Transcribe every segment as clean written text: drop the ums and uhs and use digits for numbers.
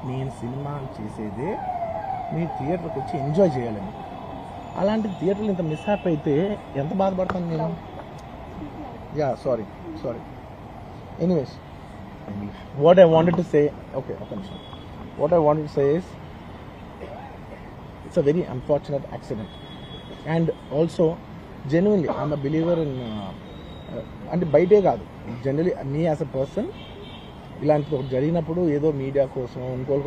నేను సినిమా చేసేదే మీ థియేటర్కి వచ్చి ఎంజాయ్ చేయాలని. అలాంటి థియేటర్లు ఇంత మిస్హాప్ అయితే ఎంత బాధపడతాను నేను. Yeah sorry anyways what I wanted to say, okay ఒక నిమిషం, what I wanted to say is it's a very unfortunate accident. And also genuinely I'm a believer in, అంటే బయటే కాదు, generally me as a person ఇలాంటిది ఒకటి జరిగినప్పుడు ఏదో media కోసం ఇంకోళ్ళ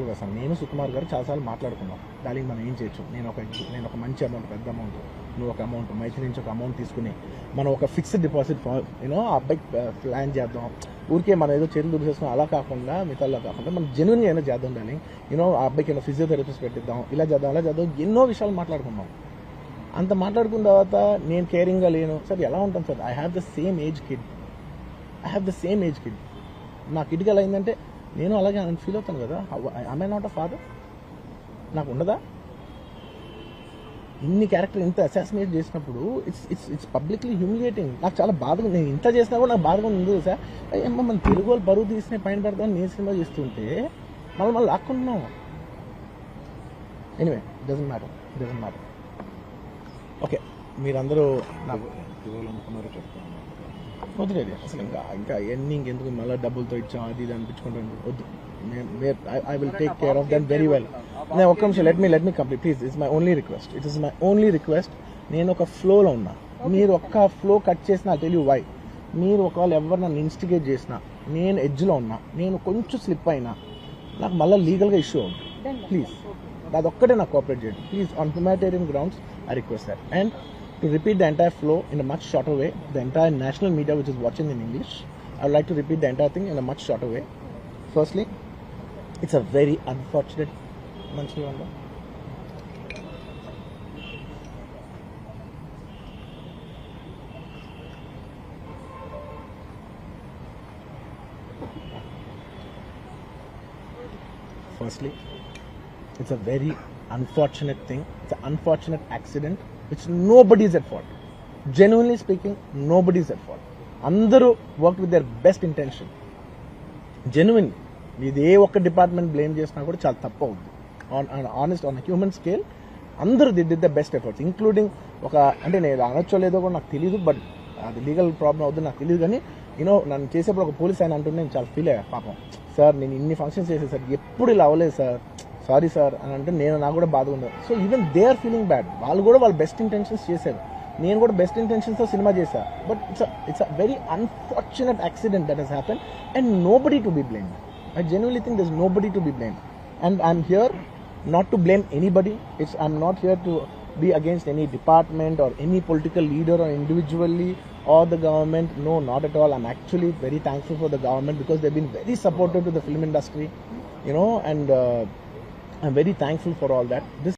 కోసం నేను సుకుమార్ గారు చాలాసార్లు మాట్లాడుకున్నాం, డార్లింగ్ మనం ఏం చేయొచ్చు, నేను ఒక మంచి అమౌంట్, పెద్ద అమౌంట్, నువ్వు ఒక అమౌంట్, మైత్రి నుంచి ఒక అమౌంట్ తీసుకుని మనం ఒక ఫిక్స్డ్ డిపాజిట్ యూనో ఆ అబ్బాయికి ప్లాన్ చేద్దాం. ఊరికే మనం ఏదో చర్యలు దూసేసుకుని అలా కాకుండా మిగతాలో కాకుండా మనం జెన్యున్గా ఏమైనా చేద్దాం డార్లింగ్, యూనో ఆ అబ్బాయికి ఏమైనా ఫిజియోథెరపిస్ట్ పెట్టిద్దాం, ఇలా చేద్దాం, ఎన్నో విషయాలు మాట్లాడుకున్నాం. అంత మాట్లాడుకున్న తర్వాత నేను కేరింగ్గా లేను సార్, ఎలా ఉంటాను sir, I have the same age kid, నా కిడ్కి ఎలా అయిందంటే నేను అలాగే ఫీల్ అవుతాను కదా. ఐ నాట్ అ ఫాదర్, నాకు ఉండదా? ఇన్ని క్యారెక్టర్ ఇంత అసాసినేట్ చేసినప్పుడు ఇట్స్ పబ్లిక్లీ హ్యూమిలియేటింగ్. నాకు చాలా బాధగా, నేను ఇంత చేసినా కూడా నాకు బాధగా ఉంది సార్. అయ్యమ్మ మన తెలుగు వాళ్ళు బరువు తీసిన పైన పెడతామని నేను సినిమా చేస్తుంటే మళ్ళీ లాక్కుంటున్నాం. Anyway doesn't matter. ఓకే, మీరందరూ నాకు ఇవ్వాలనుకున్నారు చెప్తాను, వదిలేదు అసలు ఇంకా ఎన్ని ఇంకెందుకు మళ్ళీ డబ్బులతో ఇచ్చాం అది ఇది అనిపించుకుంటాను, వద్దు. I will take care of them very well. నేను ఒక్క నిమిషం, let me complete please. It's my only request. నేను ఒక ఫ్లోలో ఉన్నా, మీరు ఒక్క ఫ్లో కట్ చేసినా ఐ టెల్ యూ వై. మీరు ఒకవేళ ఎవరు నన్ను ఇన్స్టిగేట్ చేసినా, నేను ఎడ్జ్లో ఉన్నా, నేను కొంచెం స్లిప్ అయినా నాకు మళ్ళీ లీగల్గా ఇష్యూ అవుతుంది. ప్లీజ్ అదొక్కటే నాకు కోఆపరేట్ చేయండి please. On humanitarian grounds I request that. And to repeat the entire flow in a much shorter way, the entire national media which is watching in English, I would like to repeat the entire thing in a much shorter way. Firstly, it's a very unfortunate Manchivanda. Firstly, it's a very unfortunate thing. It's an unfortunate accident which nobody is at fault. Genuinely speaking, nobody is at fault. Andaru worked with their best intention. Genuinely, ఇది ఏ ఒక్క department blame చేసినా కూడా చాలా తప్పు అవుతుంది. On human scale అందరూ did the best efforts, including ఒక, అంటే నేను అనొచ్చో లేదో కూడా నాకు తెలియదు, బట్ అది లీగల్ ప్రాబ్లం అవుతుంది నాకు తెలియదు. కానీ యూనో నన్ను చేసేప్పుడు ఒక పోలీస్ ఆయన అంటుంటే నేను చాలా ఫీల్ అయ్యా, పాపం సార్ నేను ఇన్ని ఫంక్షన్స్ చేసే సార్ ఎప్పుడు ఇలా అవ్వలేదు సార్, సారీ సార్ అని అంటే నాకు కూడా బాధ ఉండదు. So even they are feeling bad. వాళ్ళు కూడా వాళ్ళ బెస్ట్ ఇంటెన్షన్స్ చేశారు, నేను కూడా బెస్ట్ ఇంటెన్షన్స్తో సినిమా చేశా. But it's a very unfortunate accident that has happen and nobody to be blamed. I genuinely think there's nobody to be blamed. And I'm here not to blame anybody. I'm not here to be against any department or any political leader or individually or the government. No, not at all. I'm actually very thankful for the government because they've been very supportive to the film industry, and I'm very thankful for all that. This